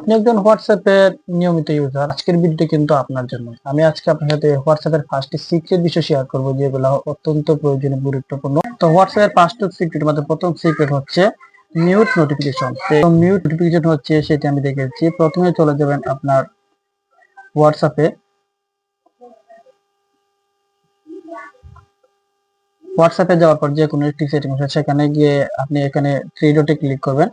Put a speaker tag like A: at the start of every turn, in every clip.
A: আপনি একজন হোয়াটসঅ্যাপের নিয়মিত ইউজার, আজকের ভিডিওটি কিন্তু আপনার জন্য। আমি আজকে আপনার সাথে হোয়াটসঅ্যাপের 5টি সিক্রেট বিষয় শেয়ার করব, যেগুলো অত্যন্ত প্রয়োজনীয়, গুরুত্বপূর্ণ। তো হোয়াটসঅ্যাপের 5টি সিক্রেটের মধ্যে প্রথম সিক্রেট হচ্ছে মিউট নোটিফিকেশন। তো মিউট নোটিফিকেশন হচ্ছে সেটি আমি দেখেছি। প্রথমে চলে যাবেন আপনার হোয়াটসঅ্যাপে। হোয়াটসঅ্যাপে যাওয়ার পর যে কোনো একটি সেটিংস আছে, সেখানে গিয়ে আপনি এখানে থ্রি ডটে ক্লিক করবেন।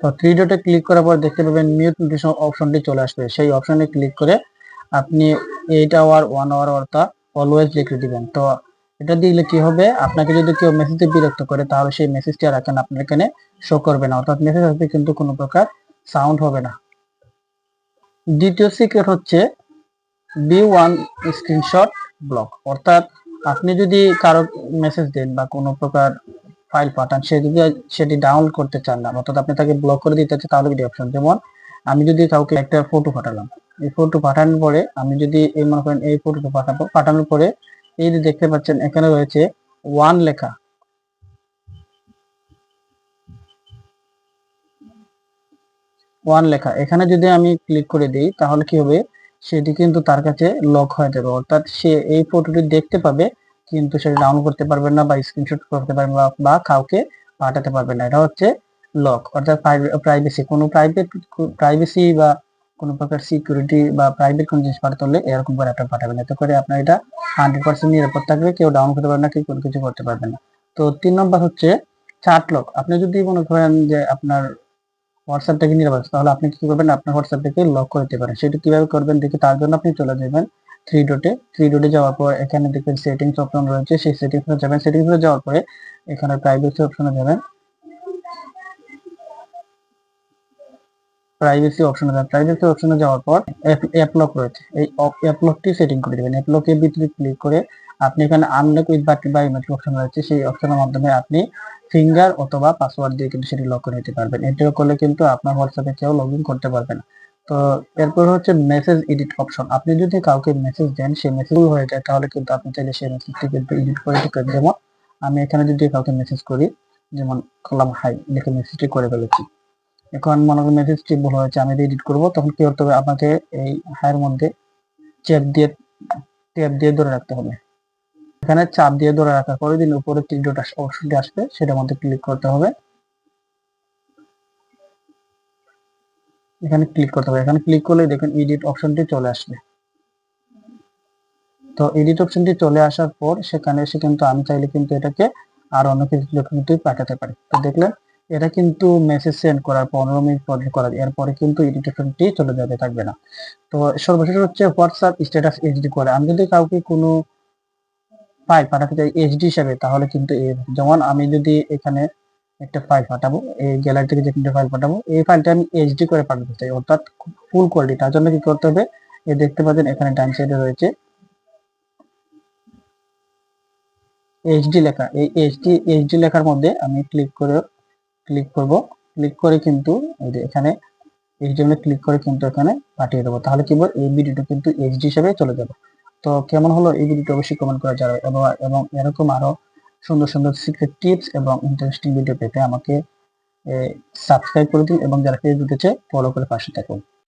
A: তো থ্রি ডটে ক্লিক করার পর দেখতে পাবেন মিউট নোটিফিকেশন অপশনটি চলে আসবে। সেই অপশনে ক্লিক করে আপনি 8 আওয়ার 1 আওয়ার অর্থাৎ অলওয়েজ লিখে দিবেন। তো এটা দিলে কি হবে, আপনাকে যদি কেউ মেসেজে বিরক্ত করে তাহলে সেই মেসেজটি আর আপনার এখানে শো করবে না, অর্থাৎ মেসেজ আসবে কিন্তু কোনো প্রকার সাউন্ড হবে না। দ্বিতীয় সিক্রেট হচ্ছে B1 স্ক্রিনশট ব্লক, অর্থাৎ আপনি যদি কারো মেসেজ দেন বা কোনো প্রকার ফাইল পাঠান, সে যদি সেটি ডাউনলোড করতে চান না, অর্থাৎ আপনি তাকে ব্লক করে দিতে চান, তাহলে ভিডিও অপশন, যেমন আমি যদি কাউকে একটা ফটো পাঠালাম, এই ফটো পাঠানোর পরে আমি যদি এই মনে করেন এই ফটোটা পাঠানোর পরে এই যে দেখতে পাচ্ছেন এখানে রয়েছে ওয়ান লেখা, এখানে যদি আমি ক্লিক করে দিই তাহলে কি হবে, সেটি কিন্তু তার কাছে লক হয়ে যাবে, অর্থাৎ সে এই ফটোটি দেখতে পাবে কিন্তু সেটা ডাউনলোড করতে পারবে না বা স্ক্রিনশট করতে পারবে না বা কাউকে পাঠাতে পারবে না। এটা হচ্ছে লক, অর্থাৎ প্রাইভেসি, কোনো প্রাইভেসি বা কোনো প্রকার সিকিউরিটি বা প্রাইভেট কোনো জিনিস পাঠাতে হলে এরকম করে একটা পাঠাবেন, এতে করে আপনার এটা 100% নিরাপদ থাকবে, কেউ ডাউনলোড করতে পারবে না, কেউ কোনো কিছু করতে পারবে না। তো 3 নম্বর হচ্ছে চ্যাট লক। আপনি যদি মনে করেন যে আপনার হোয়াটসঅ্যাপটাকে নিরাপদ, তাহলে আপনি কি করবেন, আপনার হোয়াটসঅ্যাপটাকে লক করে দিতে পারেন। সেটা কিভাবে করবেন দেখি, তার জন্য আপনি চলে যাবেন থ্রি ডটে যাওয়ার পর এখানে দেখবেন সেটিংস অপশন রয়েছে, সেই সেটিংসে যাবেন। সেটিংসে যাওয়ার পরে এখানে প্রাইভেসি অপশনে যাবেন। প্রাইভেসি অপশনে যাওয়ার পর অ্যাপ লক রয়েছে, এই অ্যাপ লকটি সেটিং করে দিবেন। অ্যাপ লকের ভিতরে ক্লিক করে আপনি এখানে আনলক উইথ বায়োমেট্রিক অপশন রয়েছে, সেই অপশনের মাধ্যমে আপনি ফিঙ্গার অথবা পাসওয়ার্ড দিয়ে কিন্তু সেটি লক করে নিতে পারবেন। এটা করলে কিন্তু আপনার হোয়াটসঅ্যাপে কেউ লগ ইন করতে পারবে না। তো এরপর হচ্ছে মেসেজ এডিট অপশন। আপনি যদি কাউকে মেসেজ দেন, সেই মেসেজ হয়ে যায়, তাহলে কিন্তু আপনি চাইলে সেই মেসেজটি কিন্তু এডিট করে দিতে পারেন। যেমন আমি এখানে যদি কাউকে মেসেজ করি, যেমন করলাম হাই, দেখে মেসেজটি করে ফেলেছি। এখন মনে করেন মেসেজটি ভুল হয়েছে, আমি এডিট করব, তখন কি করতে হবে, আপনাকে এই হাইয়ের মধ্যে ট্যাব দিয়ে ধরে রাখতে হবে। এখানে চাপ দিয়ে ধরে রাখার পরে দিন উপরে তিন ডট অপশনটি আসবে, সেটার মধ্যে ক্লিক করতে হবে। এখানে ক্লিক করতে হবে, এখানে ক্লিক করলে দেখুন এডিট অপশনটি চলে আসবে। তো এডিট অপশনটি চলে আসার পর সেখানে এসে কিন্তু আমি চাইলে কিন্তু এটাকে আর অন্য কিছু কিন্তু পাঠাতে পারি। তো দেখলেন, এটা কিন্তু মেসেজ সেন্ড করার 15 মিনিট পরে করা, এরপরে কিন্তু এডিট অপশনটি চলে যাবে, থাকবে না। তো সর্বশেষ হচ্ছে হোয়াটসঅ্যাপ স্ট্যাটাস এইচডি করে। আমি যদি কাউকে কোনো ফাইল পাঠাতে চাই এইচডি হিসাবে, তাহলে কিন্তু যেমন আমি যদি এখানে একটা ফাইল পাঠাবো, এই গ্যালারি থেকে যে কোনো ফাইল পাঠাবো, এই ফাইলটা আমি এইচডি করে পাঠাতে চাই, অর্থাৎ ফুল কোয়ালিটি। তার জন্য কি করতে হবে, এই দেখতে পাচ্ছেন এখানে ডান সাইডে রয়েছে এইচডি লেখা, এই এইচডি লেখার মধ্যে আমি ক্লিক করব। ক্লিক করে কিন্তু এই যে এখানে এইচডি ক্লিক করে কিন্তু এখানে পাঠিয়ে দেবো, তাহলে কি বল, এই ভিডিওটা কিন্তু এইচডি হিসেবে চলে যাবে। তো কেমন হলো এই ভিডিওটা অবশ্যই কমেন্ট করা যাবে, এবং এরকম আরো সুন্দর সুন্দর সিক্রেট টিপস এবং ইন্টারেস্টিং ভিডিও পেতে আমাকে সাবস্ক্রাইব করে দিন, এবং যারা ফেসবুকে ফলো করে পাশে থাকুন।